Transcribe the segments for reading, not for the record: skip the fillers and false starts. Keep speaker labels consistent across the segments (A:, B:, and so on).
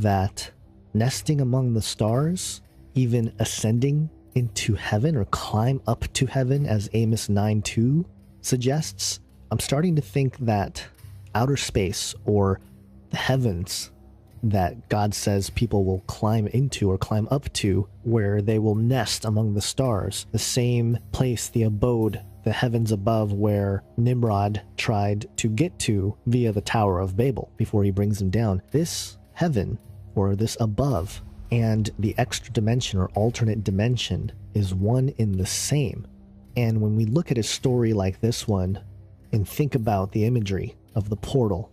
A: that nesting among the stars, even ascending into heaven or climb up to heaven, as Amos 9:2 suggests, I'm starting to think that outer space, or the heavens that God says people will climb into or climb up to, where they will nest among the stars, the same place, the abode, the heavens above, where Nimrod tried to get to via the Tower of Babel before he brings him down. This heaven, or this above, and the extra dimension or alternate dimension is one in the same. And when we look at a story like this one and think about the imagery of the portal,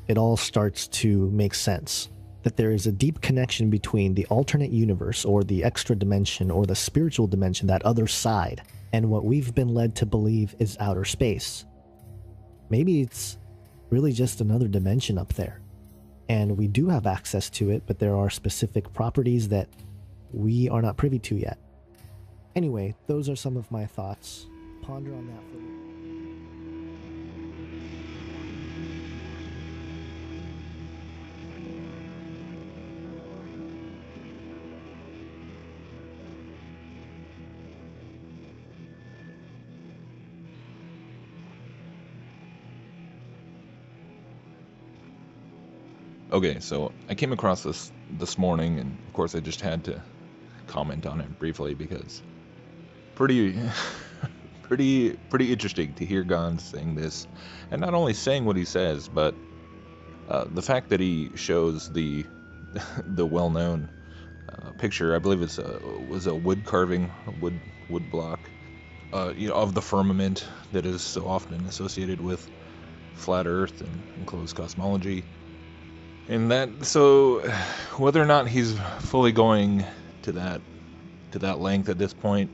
A: it all starts to make sense. That there is a deep connection between the alternate universe, or the extra dimension, or the spiritual dimension, that other side, and what we've been led to believe is outer space. Maybe it's really just another dimension up there, and we do have access to it, but there are specific properties that we are not privy to yet. Anyway, those are some of my thoughts. Ponder on that for a little.
B: Okay, so I came across this morning, and of course I just had to comment on it briefly because pretty pretty interesting to hear Gans saying this, and not only saying what he says, but the fact that he shows the the well-known picture. I believe was a wood carving, wood block, of the firmament that is so often associated with flat Earth and enclosed cosmology. And that, so whether or not he's fully going to that length at this point,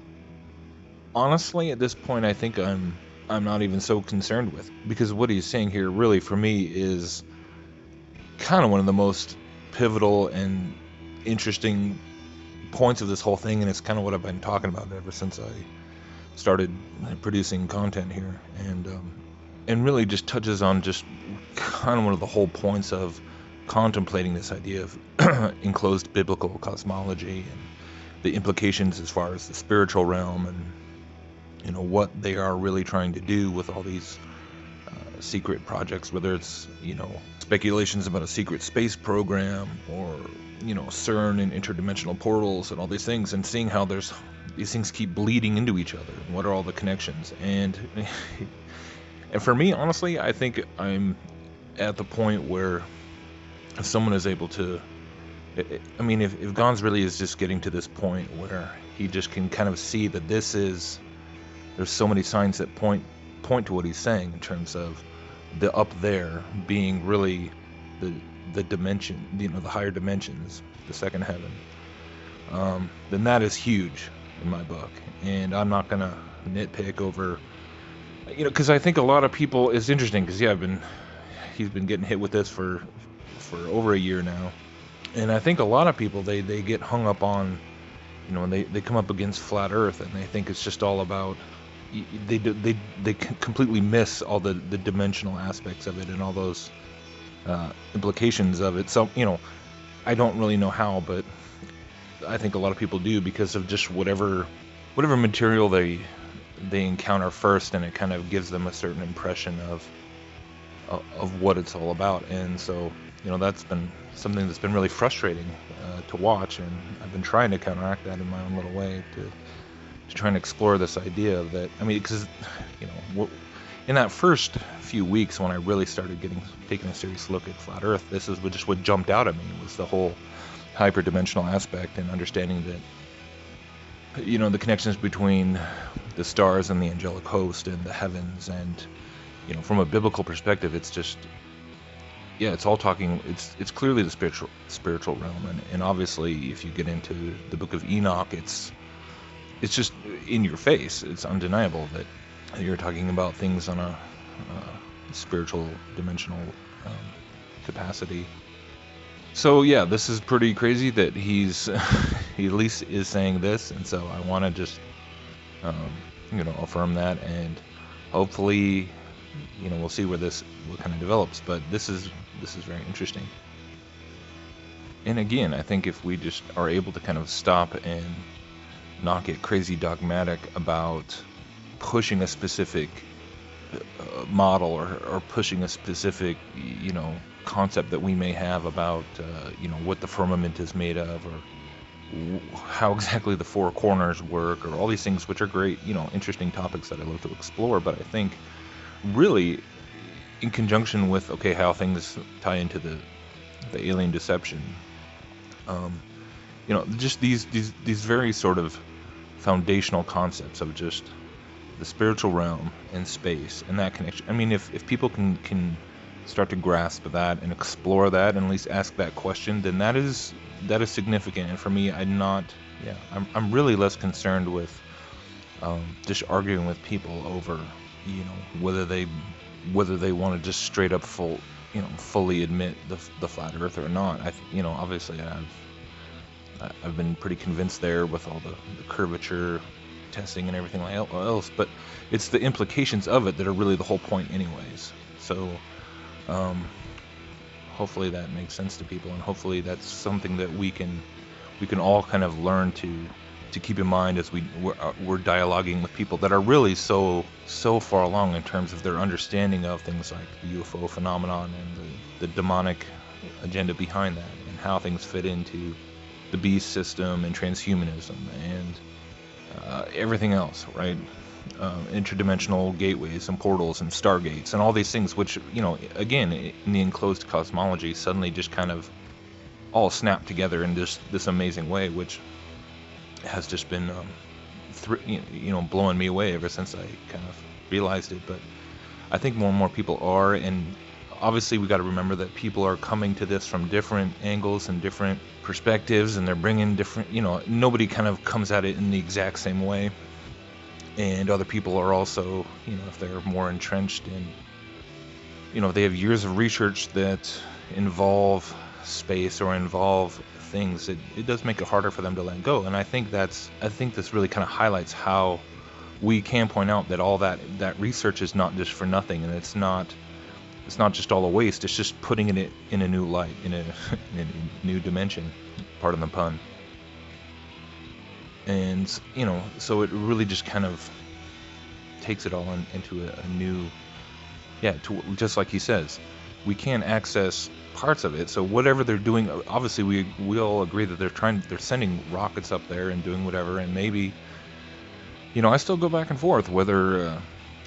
B: honestly, at this point, I think I'm not even so concerned with, because what he's saying here really for me is kind of one of the most pivotal and interesting points of this whole thing, and it's kind of what I've been talking about ever since I started producing content here, and really just touches on just kind of one of the whole points of contemplating this idea of enclosed biblical cosmology and the implications as far as the spiritual realm, and what they are really trying to do with all these secret projects, whether it's speculations about a secret space program, or CERN and interdimensional portals and all these things, and seeing how these things keep bleeding into each other, and what are all the connections. And for me, honestly, I think I'm at the point where if someone is able to, I mean, if Gans really is just getting to this point where he just can kind of see that there's so many signs that point to what he's saying in terms of the up there being really the dimension, the higher dimensions, the second heaven, then that is huge in my book. And I'm not gonna nitpick over, because I think a lot of people, it's interesting because he's been getting hit with this for over a year now, and I think a lot of people they get hung up on, when they come up against flat Earth, and they think it's just all about, they completely miss all the dimensional aspects of it and all those implications of it. So I don't really know how, but I think a lot of people do, because of just whatever material they encounter first, and it kind of gives them a certain impression of what it's all about. And so that's been something that's been really frustrating to watch, and I've been trying to counteract that in my own little way to try and explore this idea that, because in that first few weeks when I really started taking a serious look at flat Earth, this is just what jumped out at me, was the whole hyperdimensional aspect, and understanding that the connections between the stars and the angelic host and the heavens, and from a biblical perspective, it's just, it's all talking, it's clearly the spiritual realm, and obviously if you get into the book of Enoch, it's just in your face. It's undeniable that you're talking about things on a spiritual dimensional capacity. So yeah, this is pretty crazy that he at least is saying this, and so I want to just affirm that, and hopefully we'll see what kind of develops. But this is very interesting. And again, I think if we just are able to kind of stop and not get crazy dogmatic about pushing a specific model, or pushing a specific, concept that we may have about, what the firmament is made of, or how exactly the four corners work, or all these things, which are great, interesting topics that I love to explore. But I think really in conjunction with, okay, how things tie into the alien deception, just these very sort of foundational concepts of just the spiritual realm and space and that connection. I mean, if people can start to grasp that and explore that and at least ask that question, then that is significant. And for me, I'm really less concerned with just arguing with people over, whether they want to just straight up fully admit the flat earth or not. Obviously I've been pretty convinced there with all the curvature testing and everything else, but it's the implications of it that are really the whole point anyways. So hopefully that makes sense to people, and hopefully that's something that we can all kind of learn to keep in mind as we're dialoguing with people that are really so far along in terms of their understanding of things like the UFO phenomenon and the demonic agenda behind that, and how things fit into the beast system and transhumanism and everything else, right? Interdimensional gateways and portals and stargates and all these things, which, again, in the enclosed cosmology, suddenly just kind of all snap together in this amazing way, which has just been blowing me away ever since I kind of realized it. But I think more and more people are, and obviously we got to remember that people are coming to this from different angles and different perspectives, and they're bringing different, nobody kind of comes at it in the exact same way. And other people are also, if they're more entrenched in, they have years of research that involve space or involve things, it does make it harder for them to let go. And I think this really kind of highlights how we can point out that all that research is not just for nothing, and it's not just all a waste. It's just putting it in a new light, in a new dimension, pardon the pun. And so it really just kind of takes it all into a new, just like he says, we can access parts of it. So whatever they're doing, obviously we all agree that they're sending rockets up there and doing whatever. And maybe, I still go back and forth whether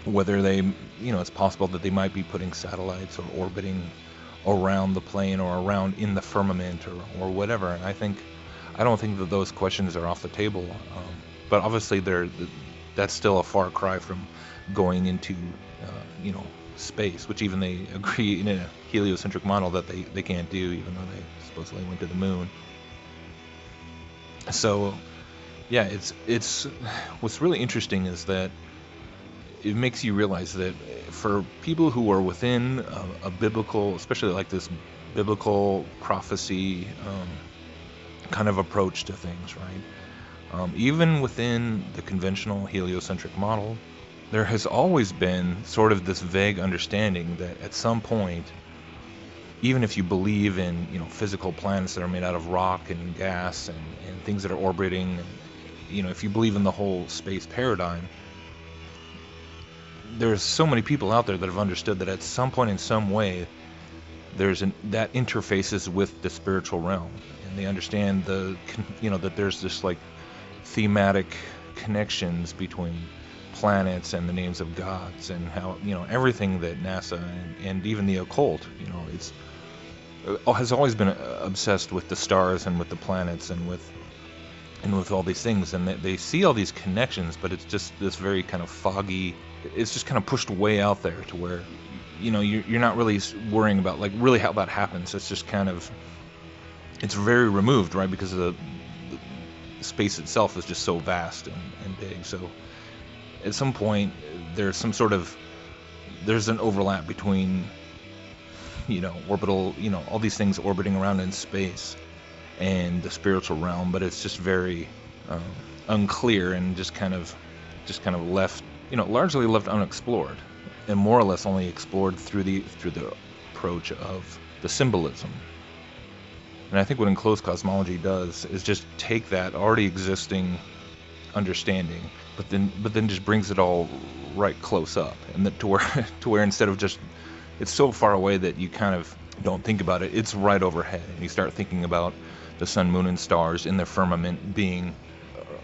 B: they, it's possible that they might be putting satellites or orbiting around the plane or around in the firmament or whatever. And I don't think that those questions are off the table. But obviously that's still a far cry from going into, space, which even they agree in a heliocentric model that they can't do, even though they supposedly went to the moon. So, yeah, it's what's really interesting is that it makes you realize that for people who are within a biblical, especially like this biblical prophecy kind of approach to things, right? Even within the conventional heliocentric model, there has always been sort of this vague understanding that at some point, even if you believe in, physical planets that are made out of rock and gas and things that are orbiting, and, if you believe in the whole space paradigm, there's so many people out there that have understood that at some point in some way that interfaces with the spiritual realm, and they understand that there's this like thematic connections between planets and the names of gods, and how everything that NASA and even the occult has always been obsessed with the stars and with the planets and with all these things, and they see all these connections, but it's just this very kind of foggy, it's just kind of pushed way out there to where you're not really worrying about like really how that happens. It's just kind of, it's very removed, right? Because the space itself is just so vast and big. So at some point there's an overlap between orbital, all these things orbiting around in space and the spiritual realm, but it's just very unclear and just kind of left, largely left unexplored, and more or less only explored through the approach of the symbolism. And I think what enclosed cosmology does is just take that already existing understanding, but then just brings it all right close up, and that to where to where instead of just it's so far away that you kind of don't think about it. It's right overhead, and you start thinking about the sun, moon, and stars in the firmament being,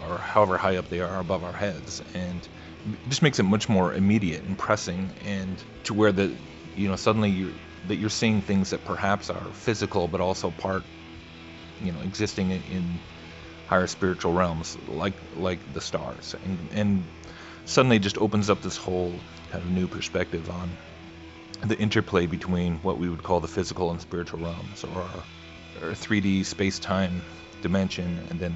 B: or however high up they are above our heads, and it just makes it much more immediate and pressing, and to where suddenly you're seeing things that perhaps are physical, but also part, existing in higher spiritual realms, like the stars, and suddenly just opens up this whole kind of new perspective on the interplay between what we would call the physical and spiritual realms, or 3D space-time dimension, and then